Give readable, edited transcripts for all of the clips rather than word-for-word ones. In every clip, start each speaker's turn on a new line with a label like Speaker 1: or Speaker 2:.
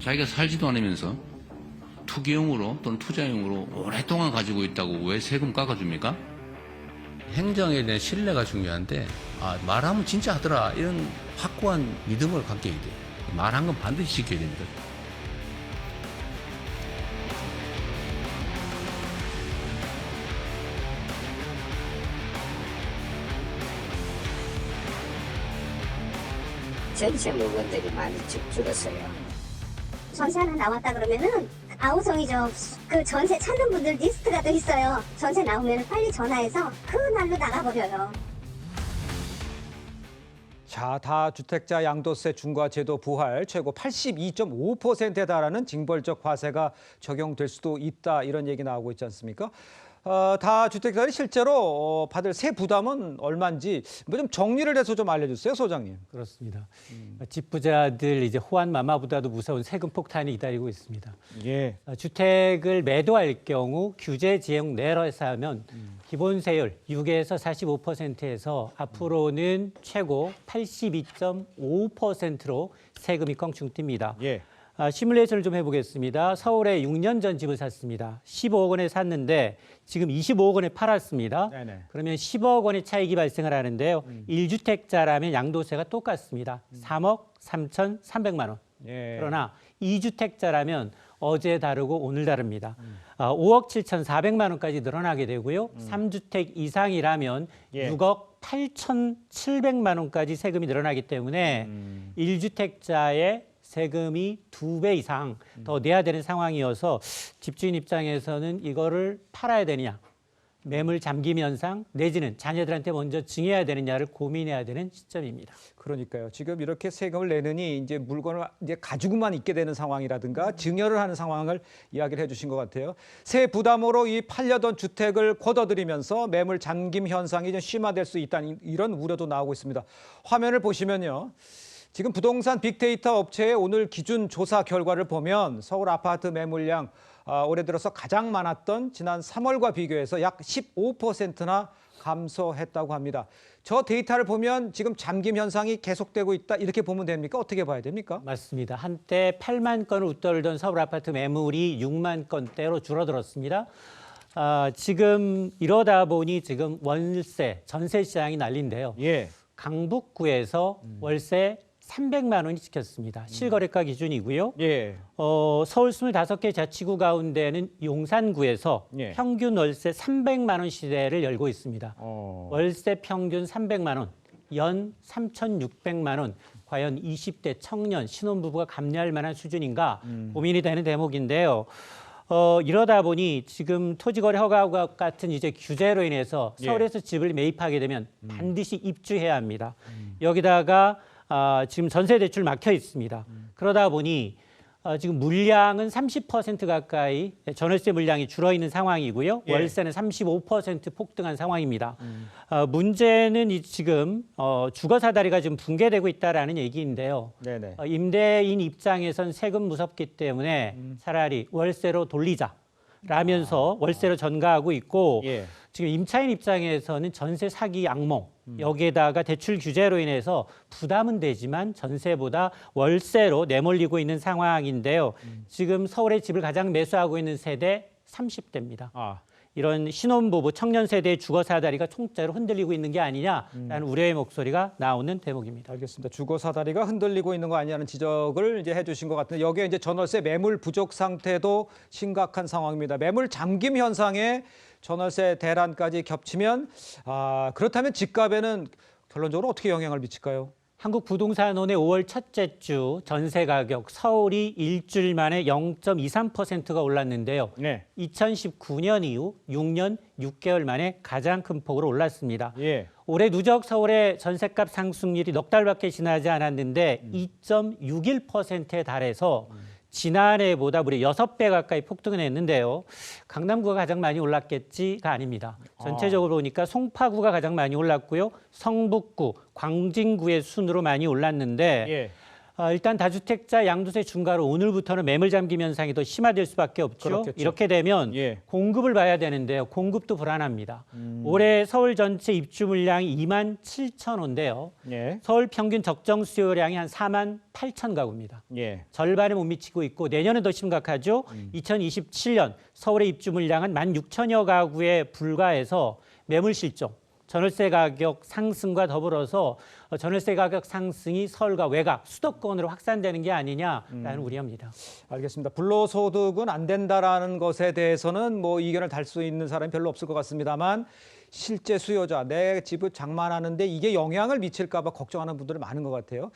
Speaker 1: 자기가 살지도 않으면서 투기용으로 또는 투자용으로 오랫동안 가지고 있다고 왜 세금 깎아줍니까? 행정에 대한 신뢰가 중요한데 말하면 진짜 하더라 이런 확고한 믿음을 갖게 돼요. 말한 건 반드시 지켜야 됩니다.
Speaker 2: 전세 물건들이 많이 줄었어요.
Speaker 3: 전세 하나 나왔다 그러면은 아우성이죠. 그 전세 찾는 분들 리스트가 또 있어요. 전세 나오면 빨리 전화해서 그 날로 나가버려요.
Speaker 4: 자, 다주택자 양도세 중과제도 부활 최고 82.5%에 달하는 징벌적 과세가 적용될 수도 있다 이런 얘기 나오고 있지 않습니까? 다주택자들이 실제로 받을 세 부담은 얼마인지 뭐 좀 정리를 해서 좀 알려주세요, 소장님.
Speaker 5: 그렇습니다. 집부자들 이제 호환마마보다도 무서운 세금 폭탄이 기다리고 있습니다.
Speaker 4: 예.
Speaker 5: 주택을 매도할 경우 규제 지역 내에서 하면 기본세율 6에서 45%에서 앞으로는 최고 82.5%로 세금이 껑충 뜁니다.
Speaker 4: 예.
Speaker 5: 시뮬레이션을 좀 해보겠습니다. 서울에 6년 전 집을 샀습니다. 15억 원에 샀는데 지금 25억 원에 팔았습니다.
Speaker 4: 네네.
Speaker 5: 그러면 10억 원의 차익이 발생을 하는데요. 1주택자라면 양도세가 똑같습니다. 3억 3,300만 원.
Speaker 4: 예.
Speaker 5: 그러나 2주택자라면 어제 다르고 오늘 다릅니다. 5억 7,400만 원까지 늘어나게 되고요. 3주택 이상이라면
Speaker 4: 예.
Speaker 5: 6억 8,700만 원까지 세금이 늘어나기 때문에 1주택자의 세금이 2배 이상 더 내야 되는 상황이어서 집주인 입장에서는 이거를 팔아야 되느냐, 매물 잠김 현상 내지는 자녀들한테 먼저 증여해야 되느냐를 고민해야 되는 시점입니다.
Speaker 4: 그러니까요. 지금 이렇게 세금을 내느니 이제 물건을 이제 가지고만 있게 되는 상황이라든가 증여를 하는 상황을 이야기를 해주신 것 같아요. 세 부담으로 이 팔려던 주택을 걷어들이면서 매물 잠김 현상이 좀 심화될 수 있다는 이런 우려도 나오고 있습니다. 화면을 보시면요. 지금 부동산 빅데이터 업체의 오늘 기준 조사 결과를 보면 서울 아파트 매물량 올해 들어서 가장 많았던 지난 3월과 비교해서 약 15%나 감소했다고 합니다. 저 데이터를 보면 지금 잠김 현상이 계속되고 있다 이렇게 보면 됩니까? 어떻게 봐야 됩니까?
Speaker 5: 맞습니다. 한때 8만 건을 웃돌던 서울 아파트 매물이 6만 건대로 줄어들었습니다. 지금 이러다 보니 지금 월세, 전세 시장이 난리인데요.
Speaker 4: 예.
Speaker 5: 강북구에서 월세 300만 원이 찍혔습니다. 실거래가 기준이고요.
Speaker 4: 예.
Speaker 5: 서울 25개 자치구 가운데는 용산구에서
Speaker 4: 예.
Speaker 5: 평균 월세 300만 원 시대를 열고 있습니다. 월세 평균 300만 원, 연 3,600만 원. 과연 20대 청년 신혼부부가 감내할 만한 수준인가 고민이 되는 대목인데요. 이러다 보니 지금 토지거래 허가와 같은 이제 규제로 인해서 서울에서 집을 매입하게 되면 반드시 입주해야 합니다. 여기다가 지금 전세 대출 막혀 있습니다. 그러다 보니 지금 물량은 30% 가까이 전월세 물량이 줄어 있는 상황이고요.
Speaker 4: 예.
Speaker 5: 월세는 35% 폭등한 상황입니다. 문제는 지금 주거 사다리가 지금 붕괴되고 있다라는 얘기인데요.
Speaker 4: 네네.
Speaker 5: 임대인 입장에선 세금 무섭기 때문에 차라리 월세로 돌리자라면서 월세로 전가하고 있고
Speaker 4: 예.
Speaker 5: 지금 임차인 입장에서는 전세 사기 악몽 여기에다가 대출 규제로 인해서 부담은 되지만 전세보다 월세로 내몰리고 있는 상황인데요. 지금 서울에 집을 가장 매수하고 있는 세대 30대입니다. 이런 신혼부부 청년 세대의 주거 사다리가 총체로 흔들리고 있는 게 아니냐라는 우려의 목소리가 나오는 대목입니다.
Speaker 4: 알겠습니다. 주거 사다리가 흔들리고 있는 거 아니냐는 지적을 이제 해주신 것 같은데 여기에 이제 전월세 매물 부족 상태도 심각한 상황입니다. 매물 잠김 현상에 전월세 대란까지 겹치면 그렇다면 집값에는 결론적으로 어떻게 영향을 미칠까요?
Speaker 5: 한국부동산원의 5월 첫째 주 전세 가격 서울이 일주일 만에 0.23%가 올랐는데요.
Speaker 4: 네.
Speaker 5: 2019년 이후 6년 6개월 만에 가장 큰 폭으로 올랐습니다.
Speaker 4: 예.
Speaker 5: 올해 누적 서울의 전셋값 상승률이 넉 달밖에 지나지 않았는데 2.61%에 달해서 지난해보다 무려 6배 가까이 폭등을 했는데요. 강남구가 가장 많이 올랐겠지가 아닙니다. 전체적으로 보니까 송파구가 가장 많이 올랐고요. 성북구, 광진구의 순으로 많이 올랐는데
Speaker 4: 예.
Speaker 5: 일단 다주택자 양도세 중과로 오늘부터는 매물 잠김 현상이 더 심화될 수밖에 없죠.
Speaker 4: 그렇겠죠.
Speaker 5: 이렇게 되면
Speaker 4: 예.
Speaker 5: 공급을 봐야 되는데요. 공급도 불안합니다. 올해 서울 전체 입주 물량이 2만 7천 호인데요.
Speaker 4: 예.
Speaker 5: 서울 평균 적정 수요량이 한 4만 8천 가구입니다.
Speaker 4: 예.
Speaker 5: 절반에 못 미치고 있고 내년은 더 심각하죠. 2027년 서울의 입주 물량은 1만 6천여 가구에 불과해서 매물 실종, 전월세 가격 상승과 더불어서 전월세 가격 상승이 서울과 외곽, 수도권으로 확산되는 게 아니냐라는 우려입니다.
Speaker 4: 알겠습니다. 불로소득은 안 된다라는 것에 대해서는 뭐 이견을 달 수 있는 사람이 별로 없을 것 같습니다만 실제 수요자, 내 집을 장만하는데 이게 영향을 미칠까 봐 걱정하는 분들이 많은 것 같아요.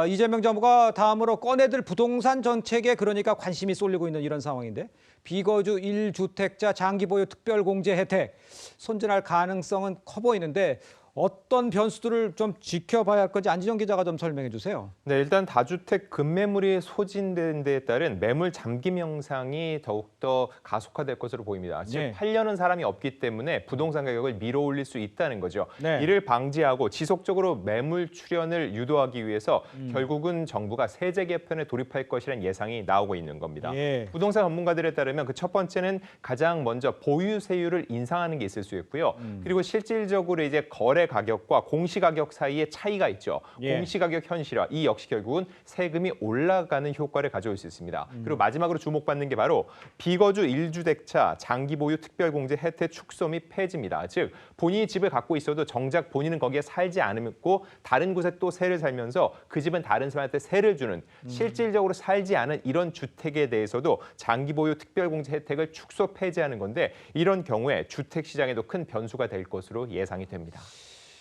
Speaker 4: 이재명 정부가 다음으로 꺼내들 부동산 정책에 그러니까 관심이 쏠리고 있는 이런 상황인데 비거주 1주택자 장기보유 특별공제 혜택 손질할 가능성은 커 보이는데 어떤 변수들을 좀 지켜봐야 할 건지 안지정 기자가 좀 설명해 주세요.
Speaker 6: 네, 일단 다주택 급매물이 소진된 데에 따른 매물 잠김 현상이 더욱더 가속화될 것으로 보입니다. 즉,
Speaker 4: 네.
Speaker 6: 팔려는 사람이 없기 때문에 부동산 가격을 밀어올릴 수 있다는 거죠.
Speaker 4: 네.
Speaker 6: 이를 방지하고 지속적으로 매물 출현을 유도하기 위해서 결국은 정부가 세제 개편에 돌입할 것이라는 예상이 나오고 있는 겁니다.
Speaker 4: 예.
Speaker 6: 부동산 전문가들에 따르면 그 첫 번째는 가장 먼저 보유세율을 인상하는 게 있을 수 있고요. 그리고 실질적으로 이제 거래 가격과 공시가격 사이에 차이가 있죠.
Speaker 4: 예.
Speaker 6: 공시가격 현실화, 이 역시 결국은 세금이 올라가는 효과를 가져올 수 있습니다. 그리고 마지막으로 주목받는 게 바로 비거주 1주택자 장기보유 특별공제 혜택 축소 및 폐지입니다. 즉 본인이 집을 갖고 있어도 정작 본인은 거기에 살지 않고 다른 곳에 또 세를 살면서 그 집은 다른 사람한테 세를 주는 실질적으로 살지 않은 이런 주택에 대해서도 장기보유 특별공제 혜택을 축소 폐지하는 건데 이런 경우에 주택 시장에도 큰 변수가 될 것으로 예상이 됩니다.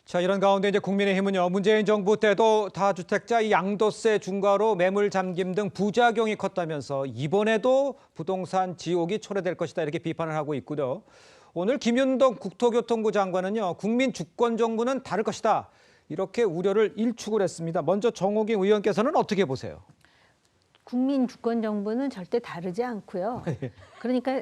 Speaker 4: 자, 이런 가운데 이제 국민의힘은요, 문재인 정부 때도 다주택자 이 양도세 중과로 매물 잠김 등 부작용이 컸다면서 이번에도 부동산 지옥이 초래될 것이다 이렇게 비판을 하고 있고요. 오늘 김윤동 국토교통부 장관은요, 국민 주권 정부는 다를 것이다 이렇게 우려를 일축을 했습니다. 먼저 정호ging 의원께서는 어떻게 보세요?
Speaker 7: 국민 주권 정부는 절대 다르지 않고요. 그러니까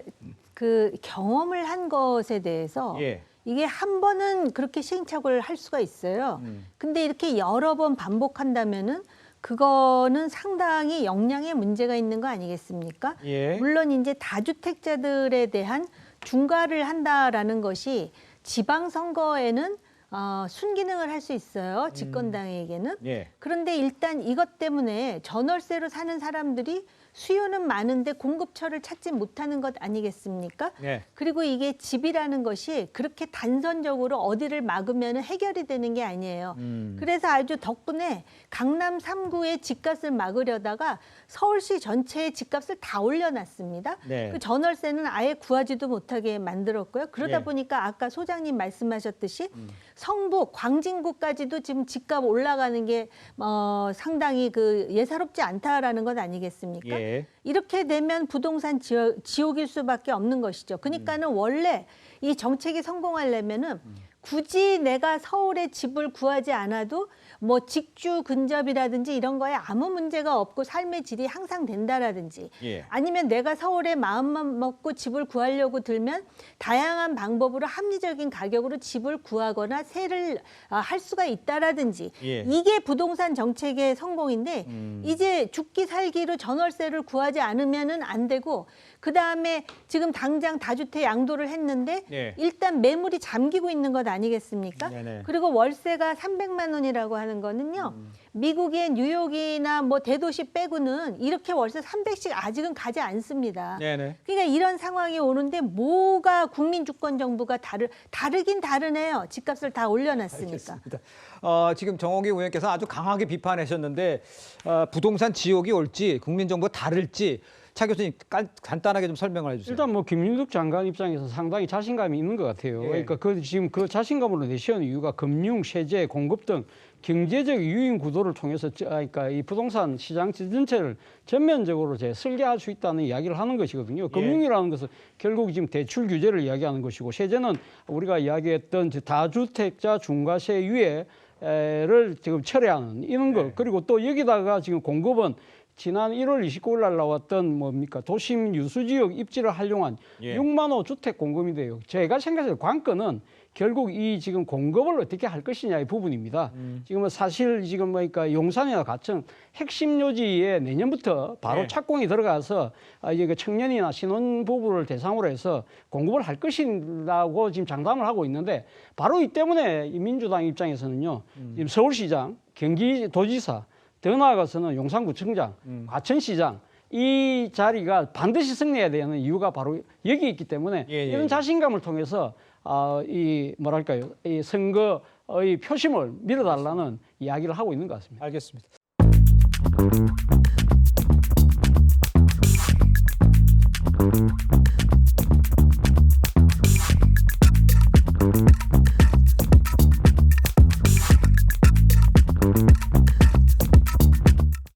Speaker 7: 그 경험을 한 것에 대해서
Speaker 4: 예.
Speaker 7: 이게 한 번은 그렇게 시행착오를 할 수가 있어요. 근데 이렇게 여러 번 반복한다면은 그거는 상당히 역량의 문제가 있는 거 아니겠습니까?
Speaker 4: 예.
Speaker 7: 물론 이제 다주택자들에 대한 중과를 한다라는 것이 지방선거에는 순기능을 할 수 있어요. 집권당에게는.
Speaker 4: 예.
Speaker 7: 그런데 일단 이것 때문에 전월세로 사는 사람들이 수요는 많은데 공급처를 찾지 못하는 것 아니겠습니까?
Speaker 4: 예.
Speaker 7: 그리고 이게 집이라는 것이 그렇게 단선적으로 어디를 막으면 해결이 되는 게 아니에요. 그래서 아주 덕분에 강남 3구의 집값을 막으려다가 서울시 전체의 집값을 다 올려놨습니다.
Speaker 4: 네.
Speaker 7: 그 전월세는 아예 구하지도 못하게 만들었고요. 그러다
Speaker 4: 예.
Speaker 7: 보니까 아까 소장님 말씀하셨듯이 성북, 광진구까지도 지금 집값 올라가는 게 상당히 그 예사롭지 않다라는 것 아니겠습니까?
Speaker 4: 예.
Speaker 7: 이렇게 되면 부동산 지옥일 수밖에 없는 것이죠. 그러니까는 원래 이 정책이 성공하려면은 굳이 내가 서울에 집을 구하지 않아도 뭐 직주 근접이라든지 이런 거에 아무 문제가 없고 삶의 질이 항상 된다라든지
Speaker 4: 예.
Speaker 7: 아니면 내가 서울에 마음만 먹고 집을 구하려고 들면 다양한 방법으로 합리적인 가격으로 집을 구하거나 세를 할 수가 있다라든지
Speaker 4: 예.
Speaker 7: 이게 부동산 정책의 성공인데 이제 죽기 살기로 전월세를 구하지 않으면은 안 되고 그다음에 지금 당장 다주택 양도를 했는데
Speaker 4: 예.
Speaker 7: 일단 매물이 잠기고 있는 것 아니겠습니까?
Speaker 4: 네네.
Speaker 7: 그리고 월세가 300만 원이라고 하는 거는요. 미국의 뉴욕이나 뭐 대도시 빼고는 이렇게 월세 300씩 아직은 가지 않습니다.
Speaker 4: 네네.
Speaker 7: 그러니까 이런 상황이 오는데 뭐가 국민 주권 정부가 다르긴 다르네요. 집값을 다 올려놨으니까.
Speaker 4: 알겠습니다. 지금 정호기 의원께서 아주 강하게 비판하셨는데 부동산 지옥이 올지 국민정부가 다를지 차 교수님 간단하게 좀 설명을 해주세요.
Speaker 8: 일단 뭐 김윤석 장관 입장에서 상당히 자신감이 있는 것 같아요.
Speaker 4: 예.
Speaker 8: 그러니까 지금 그 자신감으로 내세우는 이유가 금융, 세제, 공급 등 경제적 유인 구도를 통해서 그러니까 이 부동산 시장 전체를 전면적으로 설계할 수 있다는 이야기를 하는 것이거든요. 금융이라는 것은 결국 지금 대출 규제를 이야기하는 것이고 세제는 우리가 이야기했던 다주택자 중과세 유예를 지금 철회하는 이런 것. 그리고 또 여기다가 지금 공급은 지난 1월 29일 날 나왔던 도심 유수지역 입지를 활용한 6만 호 주택 공급인데요. 제가 생각해서 관건은 결국 이 지금 공급을 어떻게 할 것이냐의 부분입니다. 지금은 사실 지금 그러니까 용산이나 가천 핵심 요지에 내년부터 바로
Speaker 4: 네.
Speaker 8: 착공이 들어가서 이제 그 청년이나 신혼부부를 대상으로 해서 공급을 할 것이라고 지금 장담을 하고 있는데 바로 이 때문에 이 민주당 입장에서는요. 지금 서울시장, 경기도지사, 더 나아가서는 용산구청장, 과천시장 이 자리가 반드시 승리해야 되는 이유가 바로 여기 있기 때문에 이런 자신감을 통해서 이 뭐랄까요, 이 선거의 표심을 밀어달라는 이야기를 하고 있는 것 같습니다.
Speaker 4: 알겠습니다.